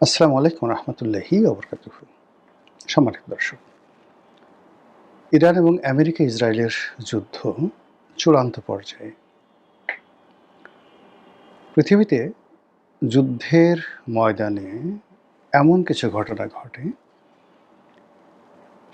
আসসালামু আলাইকুম রহমতুল্লাহি ওবরকাতুহু। সম্মানিত দর্শক, ইরান এবং আমেরিকা ইসরায়েলের যুদ্ধ চূড়ান্ত পর্যায়ে। পৃথিবীতে যুদ্ধের ময়দানে এমন কিছু ঘটনা ঘটে,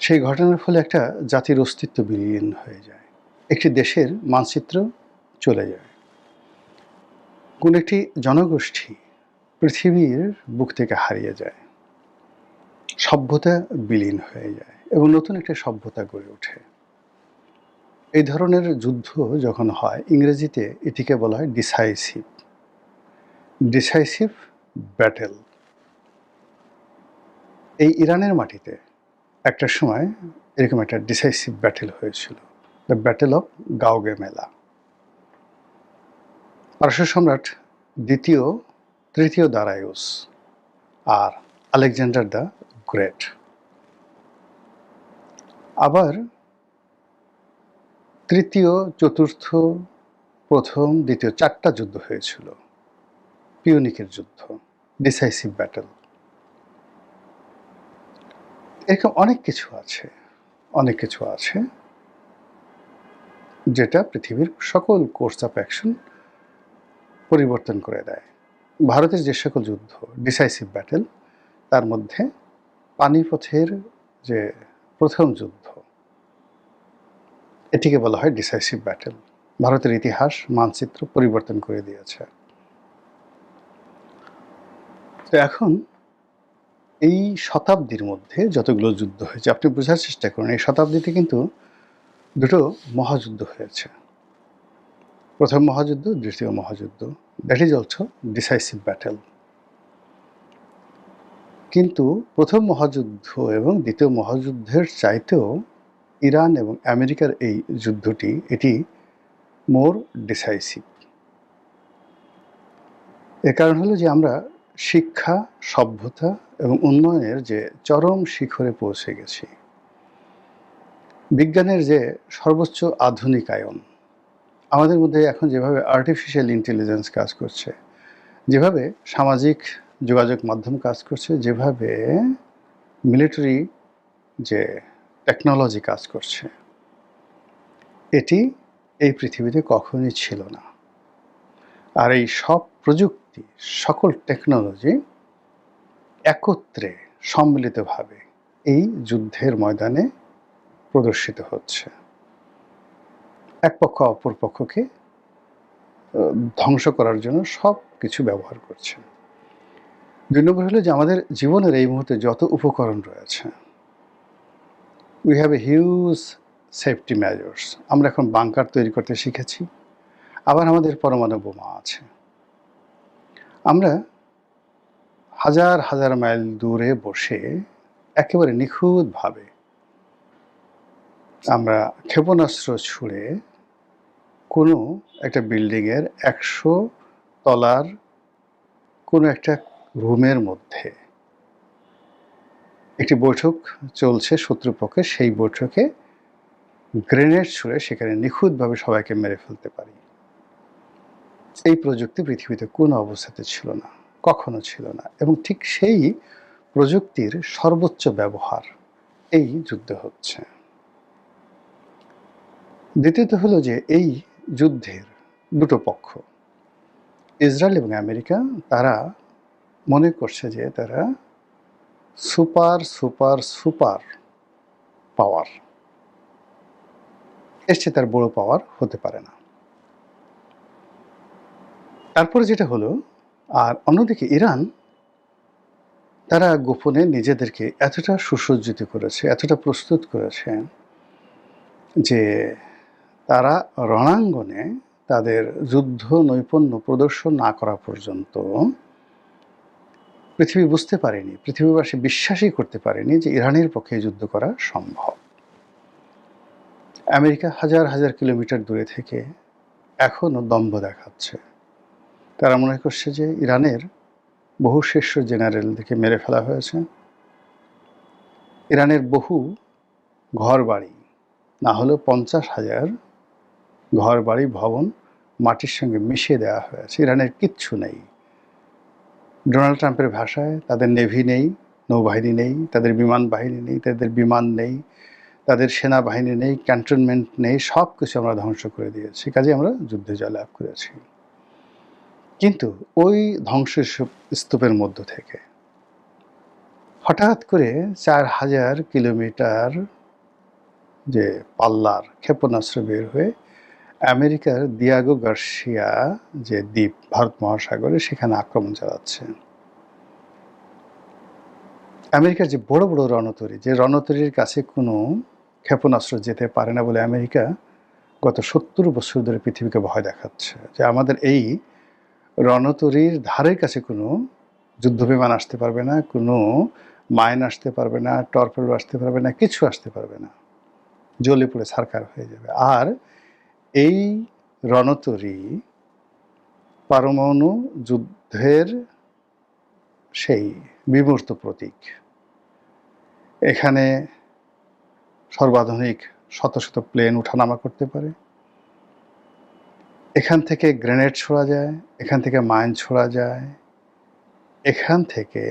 সেই ঘটনার ফলে একটা জাতির অস্তিত্ব বিলীন হয়ে যায়, একটি দেশের মানচিত্র চলে যায়, কোন একটি জনগোষ্ঠী পৃথিবীর বুক থেকে হারিয়ে যায়, সভ্যতা বিলীন হয়ে যায় এবং নতুন একটা সভ্যতা গড়ে ওঠে। এই ধরনের যুদ্ধ যখন হয়, ইংরেজিতে এটিকে বলা হয় ডিসাইসিভ ব্যাটেল। এই ইরানের মাটিতে একটা সময় এরকম একটা ডিসাইসিভ ব্যাটেল হয়েছিল, দ্য ব্যাটেল অফ গাউগেমেলা। পারস্য সম্রাট তৃতীয় দারায়ুস আর আলেকজান্ডার দ্য গ্রেট। আবার তৃতীয়, চতুর্থ, প্রথম, দ্বিতীয় 4টা যুদ্ধ হয়েছিল, পিউনিকের যুদ্ধ, ডিসাইসিভ ব্যাটেল। এরকম অনেক কিছু আছে যেটা পৃথিবীর সকল কোর্স অফ অ্যাকশন পরিবর্তন করে দেয়। ভারতের যে সকল যুদ্ধ ডিসাইসিভ ব্যাটেল, তার মধ্যে পানিপথের যে প্রথম যুদ্ধ, এটিকে বলা হয় ডিসাইসিভ ব্যাটেল। ভারতের ইতিহাস মানচিত্র পরিবর্তন করে দিয়েছে। তো এখন এই শতাব্দীর মধ্যে যতগুলো যুদ্ধ হয়েছে, আপনি বোঝার চেষ্টা করুন, এই শতাব্দীতে কিন্তু দুটো মহাযুদ্ধ হয়েছে। প্রথম মহাযুদ্ধ, দ্বিতীয় মহাযুদ্ধ, that is also decisive battle. কিন্তু প্রথম মহাযুদ্ধ এবং দ্বিতীয় মহাযুদ্ধের চাইতেও ইরান এবং আমেরিকার এই যুদ্ধটি, এটি মোর ডিসাইসিভ। এর কারণ হলো যে আমরা শিক্ষা, সভ্যতা এবং উন্নয়নের যে চরম শিখরে পৌঁছে গেছি, বিজ্ঞানের যে সর্বোচ্চ আধুনিকায়ন, আমাদের মধ্যে এখন যেভাবে আর্টিফিশিয়াল ইন্টেলিজেন্স কাজ করছে, যেভাবে সামাজিক যোগাযোগ মাধ্যম কাজ করছে, যেভাবে মিলিটারি যে টেকনোলজি কাজ করছে, এটি এই পৃথিবীতে কখনোই ছিল না। আর এই সব প্রযুক্তি, সকল টেকনোলজি একত্রে সম্মিলিতভাবে এই যুদ্ধের ময়দানে প্রদর্শিত হচ্ছে। এক পক্ষ অপর পক্ষকে ধ্বংস করার জন্য সব কিছু ব্যবহার করছে। 2 নম্বর হলো যে আমাদের জীবনের এই মুহূর্তে যত উপকরণ রয়েছে, we have a huge safety measures. আমরা এখন বাংকার তৈরি করতে শিখেছি, আবার আমাদের পরমাণু বোমা আছে। আমরা হাজার হাজার মাইল দূরে বসে একেবারে নিখুঁতভাবে আমরা ক্ষেপণাস্ত্র ছুঁড়ে কোনো একটা বিল্ডিংয়ের 100 তলার কোনো একটা রুমের মধ্যে একটি বৈঠক চলছে শত্রুপক্ষে, সেই বৈঠকে গ্রেনেড ছুঁড়ে সেখানে নিখুঁতভাবে সবাইকে মেরে ফেলতে পারি। এই প্রযুক্তি পৃথিবীতে কোনো অবস্থাতে ছিল না, কখনো ছিল না, এবং ঠিক সেই প্রযুক্তির সর্বোচ্চ ব্যবহার এই যুদ্ধে হচ্ছে। দ্বিতীয়ত হলো যে এই যুদ্ধের দুটো পক্ষ, ইসরায়েল এবং আমেরিকা, তারা মনে করছে যে তারা সুপার সুপার সুপার পাওয়ার, এর চেয়ে তার বড় পাওয়ার হতে পারে না। তারপরে যেটা হলো, আর অন্যদিকে ইরান, তারা গোপনে নিজেদেরকে এতটা সুসজ্জিত করেছে, এতটা প্রস্তুত করেছে যে তারা রণাঙ্গনে তাদের যুদ্ধ নৈপুণ্য প্রদর্শন না করা পর্যন্ত পৃথিবী বুঝতে পারেনি, পৃথিবীবাসী বিশ্বাসই করতে পারেনি যে ইরানের পক্ষে যুদ্ধ করা সম্ভব। আমেরিকা হাজার হাজার কিলোমিটার দূরে থেকে এখনও দম্ভ দেখাচ্ছে। তারা মনে করছে যে ইরানের বহু শীর্ষ জেনারেলদেরকে মেরে ফেলা হয়েছে, ইরানের বহু ঘর বাড়ি, না হলেও 50,000 ঘর বাড়ি ভবন মাটির সঙ্গে মিশিয়ে দেওয়া হয়েছে, ইরানের কিচ্ছু নেই। ডোনাল্ড ট্রাম্পের ভাষায় তাদের নেভি নেই, নৌবাহিনী নেই, তাদের বিমান বাহিনী নেই, তাদের বিমান নেই, তাদের সেনাবাহিনী নেই, ক্যান্টনমেন্ট নেই, সব কিছু আমরা ধ্বংস করে দিয়েছি, কাজে আমরা যুদ্ধে জয়লাভ করেছি। কিন্তু ওই ধ্বংসস্তূপের মধ্য থেকে হঠাৎ করে 4000 কিলোমিটার যে পাল্লার ক্ষেপণাস্ত্র বের হয়ে আমেরিকার দিয়াগো গার্সিয়া যে দ্বীপ ভারত মহাসাগরে সেখানে আক্রমণ চালাচ্ছে। আমেরিকার যে বড় বড় রণতরী, যে রণতরীর কাছে কোনো ক্ষেপণাস্ত্র যেতে পারে না বলে আমেরিকা গত 70 বছর ধরে পৃথিবীকে ভয় দেখাচ্ছে যে আমাদের এই রণতরীর ধারের কাছে কোনো যুদ্ধবিমান আসতে পারবে না, কোনো মাইন আসতে পারবে না, টর্পেডো আসতে পারবে না, কিছু আসতে পারবে না, জ্বলে পুড়ে ছারখার হয়ে যাবে। আর এই রণতরী পারমাণু যুদ্ধের সেই বিমূর্ত প্রতীক। এখানে সর্বাধুনিক শত শত প্লেন উঠানামা করতে পারে, এখান থেকে গ্রেনেড ছোড়া যায়, এখান থেকে মাইন ছোড়া যায়, এখান থেকে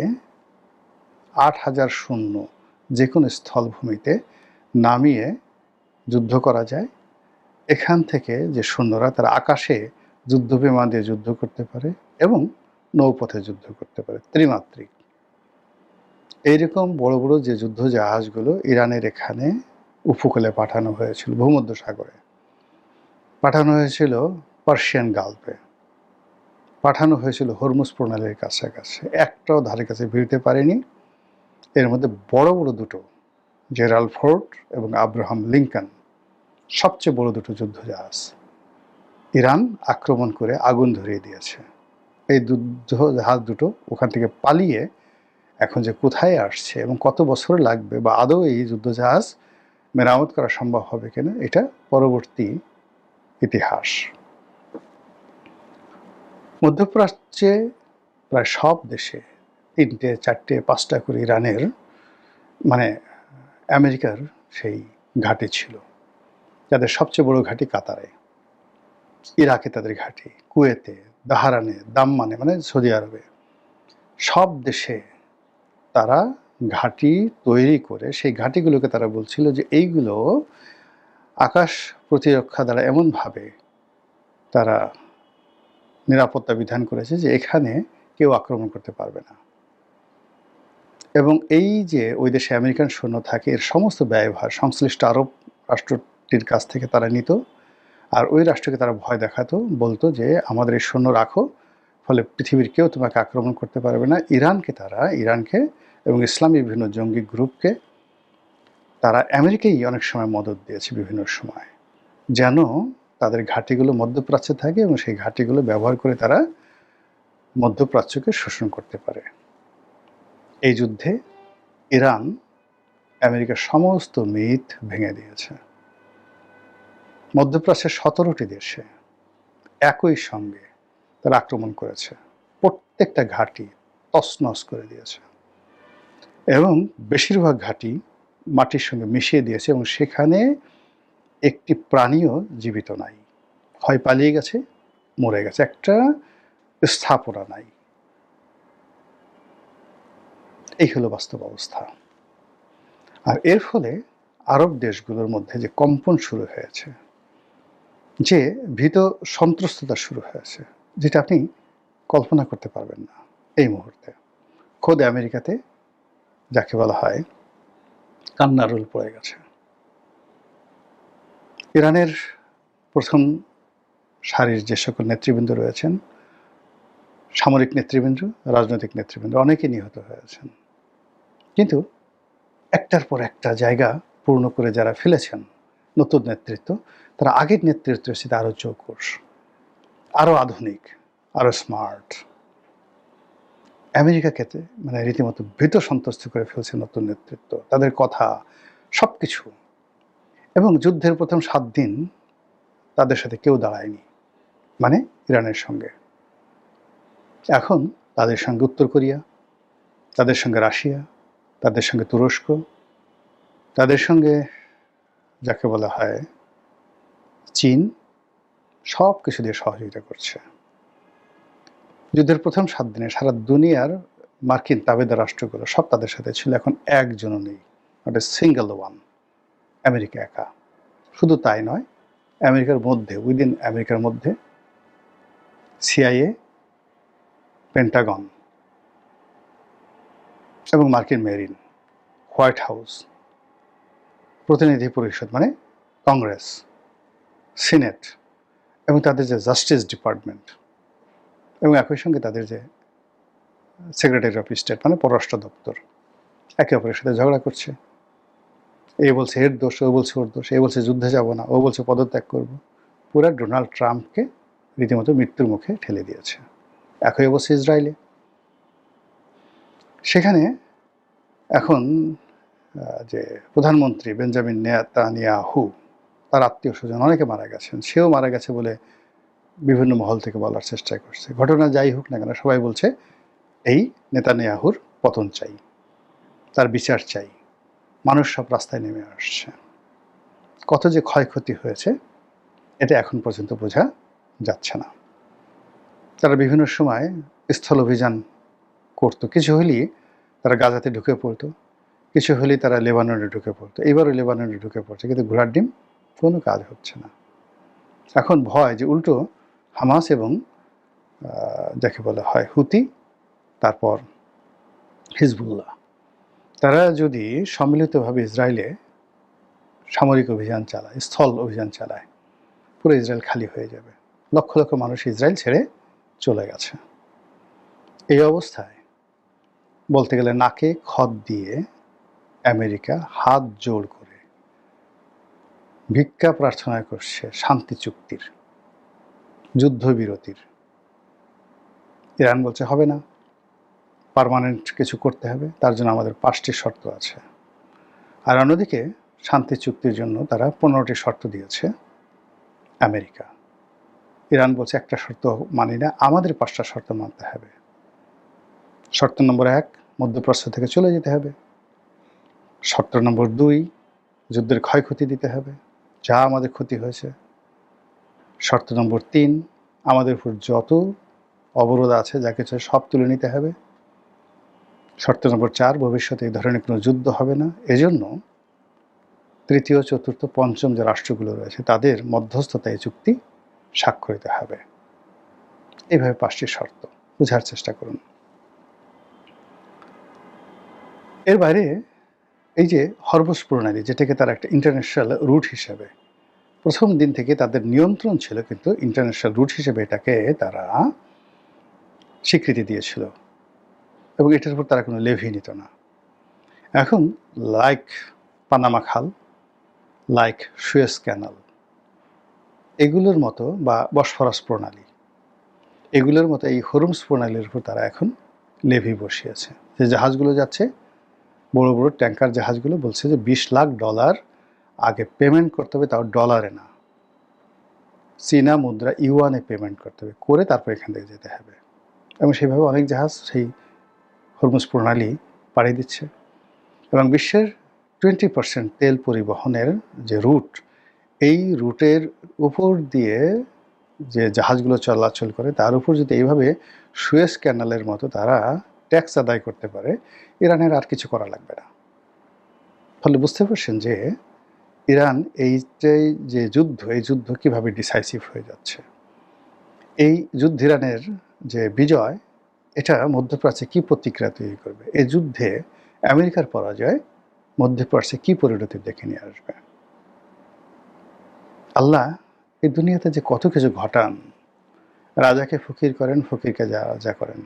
8000 সৈন্য যে কোনো স্থলভূমিতে নামিয়ে যুদ্ধ করা যায়। এখান থেকে যে সৈন্যরা তারা আকাশে যুদ্ধবিমান দিয়ে যুদ্ধ করতে পারে এবং নৌপথে যুদ্ধ করতে পারে, ত্রিমাত্রিক। এইরকম বড় বড় যে যুদ্ধ জাহাজগুলো ইরানের এখানে উপকূলে পাঠানো হয়েছিল, ভূমধ্য সাগরে পাঠানো হয়েছিল, পার্সিয়ান গালফে পাঠানো হয়েছিল, হরমুজ প্রণালীর কাছাকাছি, একটাও ধারে কাছে ভিড়তে পারেনি। এর মধ্যে বড় বড় দুটো, জেরাল্ড ফোর্ড এবং আব্রাহাম লিঙ্কন, সবচেয়ে বড় দুটো যুদ্ধ জাহাজ ইরান আক্রমণ করে আগুন ধরিয়ে দিয়েছে। এই যুদ্ধ জাহাজ দুটো ওখান থেকে পালিয়ে এখন যে কোথায় আসছে এবং কত বছর লাগবে বা আদৌ এই যুদ্ধজাহাজ মেরামত করা সম্ভব হবে কিনা, এটা পরবর্তী ইতিহাস। মধ্যপ্রাচ্যে প্রায় সব দেশে 3টে 4টে 5টা করে ইরানের মানে আমেরিকার সেই ঘাঁটি ছিল। যাদের সবচেয়ে বড় ঘাঁটি কাতারে, ইরাকে তাদের ঘাঁটি, কুয়েতে, বাহরাইনে, দাম্মানে মানে সৌদি আরবে, সব দেশে তারা ঘাঁটি তৈরি করে সেই ঘাঁটিগুলোকে তারা বলছিল যে এইগুলো আকাশ প্রতিরক্ষা দ্বারা এমনভাবে তারা নিরাপত্তা বিধান করেছে যে এখানে কেউ আক্রমণ করতে পারবে না। এবং এই যে ওই দেশে আমেরিকান সৈন্য থাকে, এর সমস্ত ব্যয়ভার সংশ্লিষ্ট আরব রাষ্ট্রটির কাছ থেকে তারা নিত। আর ওই রাষ্ট্রকে তারা ভয় দেখাতো, বলতো যে আমাদের এই সৈন্য রাখো, ফলে পৃথিবীর কেউ তোমাকে আক্রমণ করতে পারবে না। ইরানকে এবং ইসলামী বিভিন্ন জঙ্গি গ্রুপকে তারা আমেরিকাই অনেক সময় মদত দিয়েছে বিভিন্ন সময়, যেন তাদের ঘাঁটিগুলো মধ্যপ্রাচ্যে থাকে এবং সেই ঘাঁটিগুলো ব্যবহার করে তারা মধ্যপ্রাচ্যকে শোষণ করতে পারে। এই যুদ্ধে ইরান আমেরিকার সমস্ত মিথ ভেঙে দিয়েছে। মধ্যপ্রাচ্যের 17টি দেশে একই সঙ্গে তারা আক্রমণ করেছে, প্রত্যেকটা ঘাঁটি তছনছ করে দিয়েছে এবং বেশিরভাগ ঘাঁটি মাটির সঙ্গে মিশিয়ে দিয়েছে এবং সেখানে একটি প্রাণীও জীবিত নাই, হয় পালিয়ে গেছে, মরে গেছে, একটা স্থাপনা নাই। এই হলো বাস্তব অবস্থা। আর এর ফলে আরব দেশগুলোর মধ্যে যে কম্পন শুরু হয়েছে, যে ভীত সন্ত্রস্ততা শুরু হয়েছে, যেটা আপনি কল্পনা করতে পারবেন না এই মুহূর্তে। খোদ আমেরিকাতে যাকে বলা হয় কান্নার রোল পড়ে গেছে। ইরানের প্রথম সারির যে সকল নেতৃবৃন্দ রয়েছেন, সামরিক নেতৃবৃন্দ, রাজনৈতিক নেতৃবৃন্দ, অনেকে নিহত হয়েছেন। কিন্তু একটার পর একটা জায়গা পূর্ণ করে যারা ফেলেছেন নতুন নেতৃত্ব, তারা আগের নেতৃত্বের সাথে আরও চৌকস, আরও আধুনিক, আরও স্মার্ট। আমেরিকাকে মানে রীতিমতো ভীত সন্ত্রস্ত করে ফেলছে নতুন নেতৃত্ব, তাদের কথা সব কিছু। এবং যুদ্ধের প্রথম 7 দিন তাদের সাথে কেউ দাঁড়ায়নি, মানে ইরানের সঙ্গে। এখন তাদের সঙ্গে উত্তর কোরিয়া, তাদের সঙ্গে রাশিয়া, তাদের সঙ্গে তুরস্ক, তাদের সঙ্গে যাকে বলা হয় চীন, সব কিছু দিয়ে সহযোগিতা করছে। যুদ্ধের প্রথম 7 দিনে সারা দুনিয়ার মার্কিন তাবেদার রাষ্ট্রগুলো সব তাদের সাথে ছিল, এখন একজনও নেই, not a single one, America একা। শুধু তাই নয়, আমেরিকার মধ্যে, উইদিন আমেরিকার মধ্যে সিআইএ, পেন্টাগন এবং মার্কিন মেরিন, হোয়াইট হাউস, প্রতিনিধি পরিষদ মানে কংগ্রেস, সিনেট এবং তাদের যে জাস্টিস ডিপার্টমেন্ট এবং একই সঙ্গে তাদের যে সেক্রেটারি অফ স্টেট মানে পররাষ্ট্র দপ্তর একে অপরের সাথে ঝগড়া করছে। এ বলছে এর দোষ, ও বলছে ওর দোষ, এ বলছে যুদ্ধে যাব না, ও বলছে পদত্যাগ করব। পুরা ডোনাল্ড ট্রাম্পকে রীতিমতো মৃত্যুর মুখে ঠেলে দিয়েছে। একই অবস্থা ইসরায়েলে। সেখানে এখন যে প্রধানমন্ত্রী বেঞ্জামিন নেতানিয়াহু, তার আত্মীয় স্বজন অনেকে মারা গেছেন, সেও মারা গেছে বলে বিভিন্ন মহল থেকে বলার চেষ্টা করছে। ঘটনা যাই হোক না কেন, সবাই বলছে এই নেতানিয়াহুর পতন চাই, তার বিচার চাই। মানুষ সব রাস্তায় নেমে আসছে। কত যে ক্ষয়ক্ষতি হয়েছে এটা এখন পর্যন্ত বোঝা যাচ্ছে না। তারা বিভিন্ন সময় স্থল অভিযান করত, কিছু হলেই তারা গাজাতে ঢুকে পড়তো, কিছু হলেই তারা লেবাননে ঢুকে পড়তো। এবারও লেবাননে ঢুকে পড়ছে, কিন্তু ঘোড়ার ডিম কোনো কাজ হচ্ছে না। এখন ভয় যে উল্টো হামাস এবং যাকে বলা হয় হুতি, তারপর হিজবুল্লাহ, তারা যদি সম্মিলিতভাবে ইসরায়েলে সামরিক অভিযান চালায়, স্থল অভিযান চালায়, পুরো ইসরায়েল খালি হয়ে যাবে। লক্ষ লক্ষ মানুষ ইসরায়েল ছেড়ে চলে গেছে। এই অবস্থায় বলতে গেলে নাকে খত দিয়ে আমেরিকা হাত জোড় করে ভিক্ষা প্রার্থনা করছে শান্তি চুক্তির, যুদ্ধবিরতির। ইরান বলছে হবে না, পার্মানেন্ট কিছু করতে হবে, তার জন্য আমাদের 5টি শর্ত আছে। আর অন্যদিকে শান্তি চুক্তির জন্য তারা 15টি শর্ত দিয়েছে আমেরিকা। ইরান বলছে একটা শর্ত মানি না, আমাদের 5টা শর্ত মানতে হবে। শর্ত নম্বর 1, মধ্যপ্রাচ্য থেকে চলে যেতে হবে। শর্ত নম্বর 2, যুদ্ধের ক্ষয়ক্ষতি দিতে হবে, যা আমাদের ক্ষতি হয়েছে। শর্ত নম্বর 3, আমাদের উপর যত অবরোধ আছে, যা কিছু সব তুলে নিতে হবে। শর্ত নম্বর 4, ভবিষ্যতে এই ধরনের কোনো যুদ্ধ হবে না, এজন্য তৃতীয়, চতুর্থ, পঞ্চম যে রাষ্ট্রগুলো রয়েছে তাদের মধ্যস্থতায় এই চুক্তি স্বাক্ষরিত হবে। এইভাবে 5টি শর্ত, বোঝার চেষ্টা করুন। এর বাইরে এই যে হরমুজ প্রণালী, যেটাকে তারা একটা ইন্টারন্যাশনাল রুট হিসেবে প্রথম দিন থেকে তাদের নিয়ন্ত্রণ ছিল, কিন্তু ইন্টারন্যাশনাল রুট হিসেবে এটাকে তারা স্বীকৃতি দিয়েছিল এবং এটার উপর তারা কোনো লেভি নিত না। এখন লাইক পানামা খাল, লাইক সুয়েজ ক্যানাল, এগুলোর মতো বা বসফরাস প্রণালী, এগুলোর মতো এই হরমুজ প্রণালীর উপর তারা এখন লেভি বসিয়েছে। যে জাহাজগুলো যাচ্ছে, বড় বড় ট্যাঙ্কার জাহাজগুলো, বলছে যে $20 লাখ আগে পেমেন্ট করতে হবে, তাও ডলারে না, চীনা মুদ্রা ইউয়ানে পেমেন্ট করতে হবে, করে তারপর এখান থেকে যেতে হবে। এবং সেভাবে অনেক জাহাজ সেই হরমুজ প্রণালী পাড়ি দিচ্ছে। এবং বিশ্বের 20% তেল পরিবহনের যে রুট, এই রুটের উপর দিয়ে যে জাহাজগুলো চলাচল করে, তার উপর যদি এইভাবে সুয়েজ ক্যানালের মতো তারা ট্যাক্স আদায় করতে পারে, ইরানের আর কিছু করা লাগবে না। ফলে বুঝতে পারছেন যে ইরান এইটাই যে যুদ্ধ, এই যুদ্ধ কীভাবে ডিসাইসিভ হয়ে যাচ্ছে। এই যুদ্ধ, ইরানের যে বিজয়, এটা মধ্যপ্রাচ্যে কী প্রতিক্রিয়া তৈরি করবে, এই যুদ্ধে আমেরিকার পরাজয় মধ্যপ্রাচ্যে কী পরিণতি ডেকে নিয়ে আসবে। আল্লাহ এই দুনিয়াতে যে কত কিছু ঘটান, রাজাকে ফকির করেন, ফকিরকে রাজা করেন,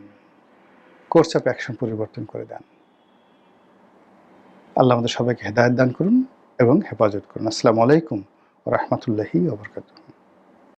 কোর্স অফ অ্যাকশন পরিবর্তন করে দেন। আল্লাহ আমাদের সবাইকে হেদায়েত দান করুন এবং হেফাজত করুন। আসসালামু আলাইকুম ওয়া রাহমাতুল্লাহি ওয়া বারাকাতুহু।